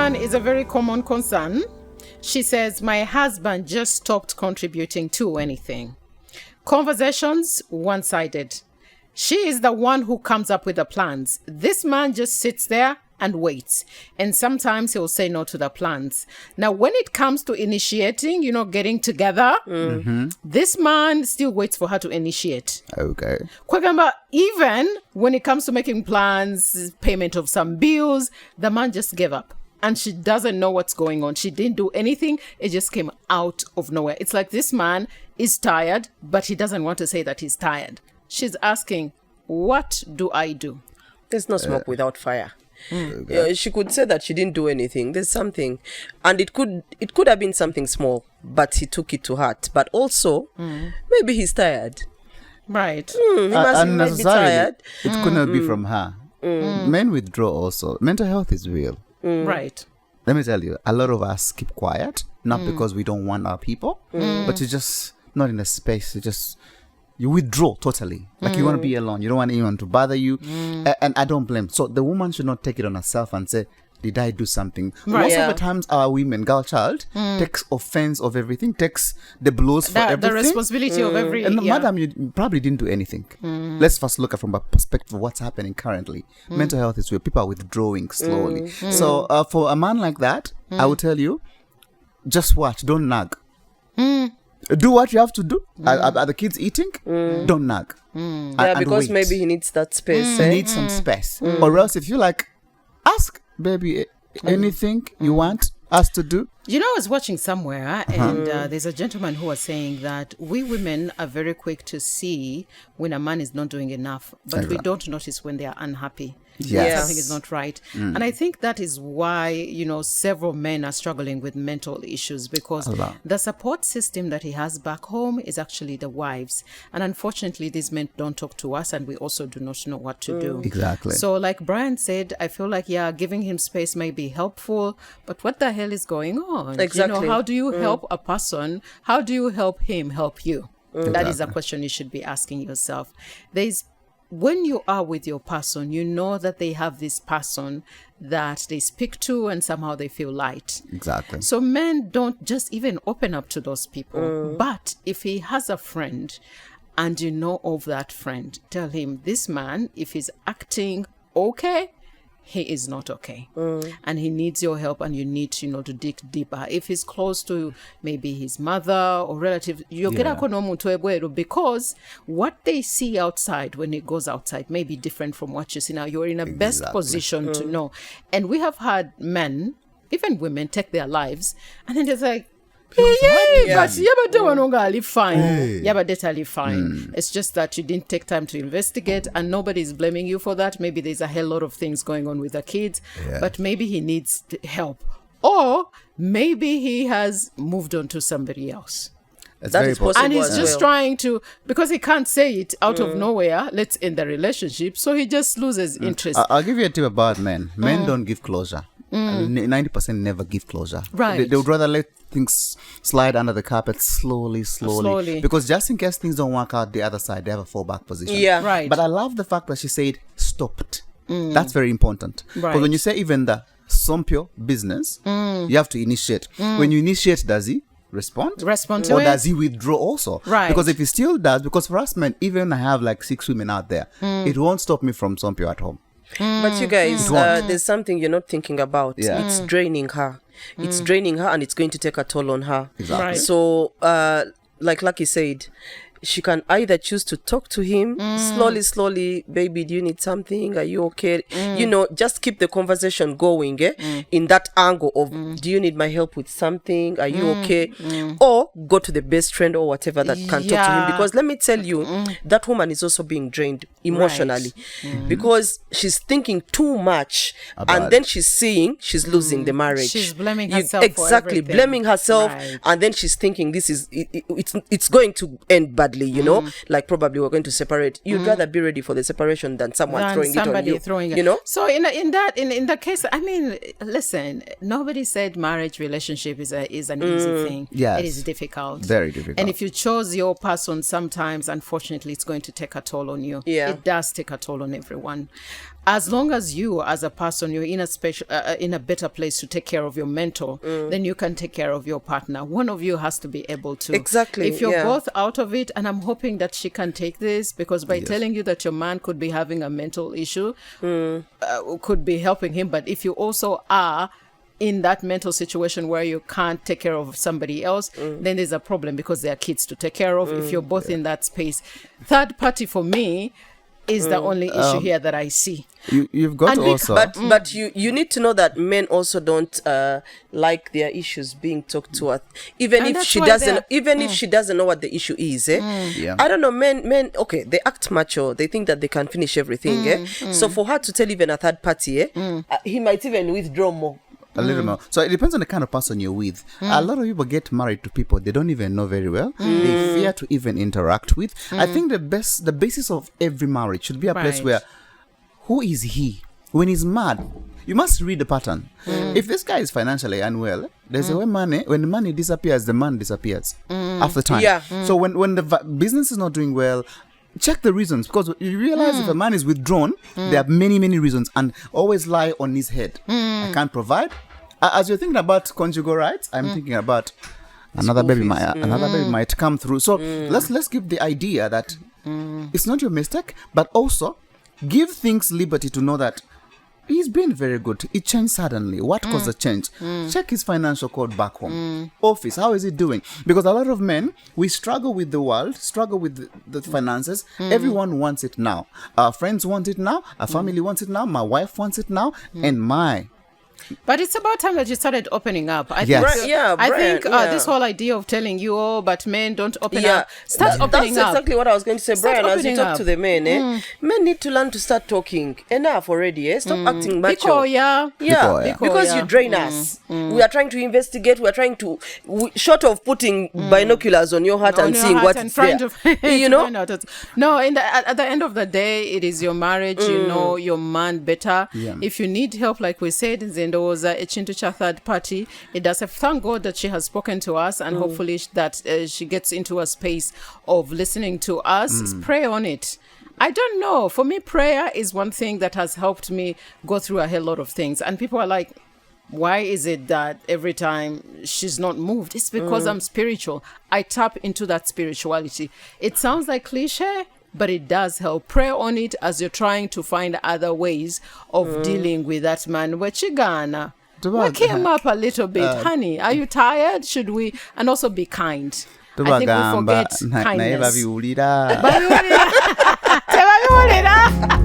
one is a very common concern. She says, my husband just stopped contributing to anything. Conversations, one-sided. She is the one who comes up with the plans. This man just sits there and waits. And sometimes he'll say no to the plans. Now, when it comes to initiating, getting together, this man still waits for her to initiate. Okay. Kwagamba, even when it comes to making plans, payment of some bills, the man just gave up. And she doesn't know what's going on. She didn't do anything. It just came out of nowhere. It's like this man is tired, but he doesn't want to say that he's tired. She's asking, what do I do? There's no smoke without fire. Yeah, she could say that she didn't do anything. There's something, and it could have been something small, but he took it to heart. But also, maybe he's tired. Right. He must be tired. It couldn't be from her. Men withdraw also. Mental health is real. Right. Let me tell you, a lot of us keep quiet, not because we don't want our people, but you're just not in a space. You withdraw totally. Like you want to be alone. You don't want anyone to bother you. And I don't blame. So the woman should not take it on herself and say, did I do something? Right. Most of the times our women, girl child, takes offense of everything, takes the blows for everything. The responsibility of every... And madam, you probably didn't do anything. Let's first look at from a perspective of what's happening currently. Mental health is real. People are withdrawing slowly. So for a man like that, I will tell you, just watch. Don't nag. Do what you have to do. Are the kids eating? Don't nag. Yeah, because maybe he needs that space. He needs some space. Or else if you like, ask, baby, anything you want us to do. I was watching somewhere and there's a gentleman who was saying that we women are very quick to see when a man is not doing enough, but we don't notice when they are unhappy. Yes. Something is not right. And I think that is why, several men are struggling with mental issues because the support system that he has back home is actually the wives. And unfortunately, these men don't talk to us and we also do not know what to do. Exactly. So like Brian said, I feel like, giving him space may be helpful, but what the hell is going on? Exactly. How do you help a person? How do you help him help you? That is a question you should be asking yourself. When you are with your person, you know that they have this person that they speak to and somehow they feel light. Exactly. So men don't just even open up to those people. But if he has a friend and you know of that friend, tell him, this man, if he's acting okay, he is not okay. And he needs your help and you need to dig deeper. If he's close to maybe his mother or relative, because what they see outside when he goes outside may be different from what you see now. You're in a best position to know. And we have had men, even women, take their lives and then it's like, but fine. It's just that you didn't take time to investigate and nobody's blaming you for that. Maybe there's a hell lot of things going on with the kids, but maybe he needs help. Or maybe he has moved on to somebody else. That is possible. And he's just trying to, because he can't say it out of nowhere, let's end the relationship. So he just loses interest. I'll give you a tip about men. Men don't give closure. 90% never give closure. Right. They would rather let things slide under the carpet slowly. Because just in case things don't work out the other side, they have a fallback position. Yeah, right. But I love the fact that she said stopped. That's very important. Because when you say even the Sompio business, you have to initiate. When you initiate, does he respond to it? Or does he withdraw also? Right. Because if he still does, because for us men, even I have like 6 women out there, it won't stop me from Sompio at home. But you guys, there's something you're not thinking about. It's draining her. It's draining her and it's going to take a toll on her. Exactly. Right. So, like Lucky said, she can either choose to talk to him slowly, baby, do you need something? Are you okay? Just keep the conversation going in that angle of, do you need my help with something? Are you okay? Or go to the best friend or whatever that can talk to him. Because let me tell you, that woman is also being drained emotionally because she's thinking too much and then she's losing the marriage. She's blaming herself exactly, for everything. blaming herself, right. And then she's thinking it's going to end badly, like probably we're going to separate. You'd rather be ready for the separation than someone throwing it on you. So in that case, I mean, listen, nobody said marriage relationship is an easy thing. Yes. It is difficult. Very difficult. And if you chose your person, sometimes unfortunately it's going to take a toll on you. Yeah. It does take a toll on everyone. as long as you as a person you're in a special in a better place to take care of your mentor, then you can take care of your partner. One of you has to be able to. Exactly, If you're yeah. both out of it, and I'm hoping that she can take this, because by telling you that your man could be having a mental issue, could be helping him. But if you also are in that mental situation where you can't take care of somebody else, then there's a problem, because there are kids to take care of. If you're both in that space, third party for me is the only issue here that I see. You've got And to we- also. But you need to know that men also don't like their issues being talked to, even And if that's she why doesn't, they're- even if she doesn't know what the issue is. Yeah. I don't know, men okay, they act macho, they think that they can finish everything. So for her to tell even a third party, he might even withdraw more. A little more. So it depends on the kind of person you're with. A lot of people get married to people they don't even know very well. They fear to even interact with. I think the basis of every marriage should be a place Right. where, who is he? When he's mad, you must read the pattern. If this guy is financially unwell, there's a way when the money disappears, the man disappears after time. Yeah. So when the business is not doing well, check the reasons, because you realize if a man is withdrawn, there are many reasons, and always lie on his head. I can't provide. As you're thinking about conjugal rights, I'm thinking about another baby might come through. So let's give the idea that it's not your mistake, but also give things liberty to know that he's been very good. It changed suddenly. What caused the change? Check his financial code back home. Office, how is he doing? Because a lot of men, we struggle with the world, struggle with the finances. Everyone wants it now. Our friends want it now. Our family wants it now. My wife wants it now. And But it's about time that you started opening up. I Yes. think, Right, yeah, I Brian, think yeah. this whole idea of telling you, but men don't open Yeah, up. Start opening that's up. exactly what I was going to say, Start Brian. As you opening talk up. to the men, men need to learn to start talking. Enough already, Stop acting macho. Because, yeah. Yeah, Because, because you drain us. We are trying to investigate. We are trying to, short of putting binoculars on your heart On and your seeing heart what and is trying there. to You to know? find out no, at the end of the day, it is your marriage. You know your man better. Yeah. If you need help, like we said, then there was a Chintucha third party. It does have, thank God that she has spoken to us, and hopefully that she gets into a space of listening to us. Pray on it. I don't know. For me, prayer is one thing that has helped me go through a hell lot of things. And people are like, why is it that every time she's not moved? It's because I'm spiritual. I tap into that spirituality. It sounds like cliche, but it does help. Pray on it as you're trying to find other ways of dealing with that man. Wechigana. Wake him up a little bit. Honey, are you tired? Should we? And also be kind. I think we forget kindness. naye babiwulira. Tebabiwulira.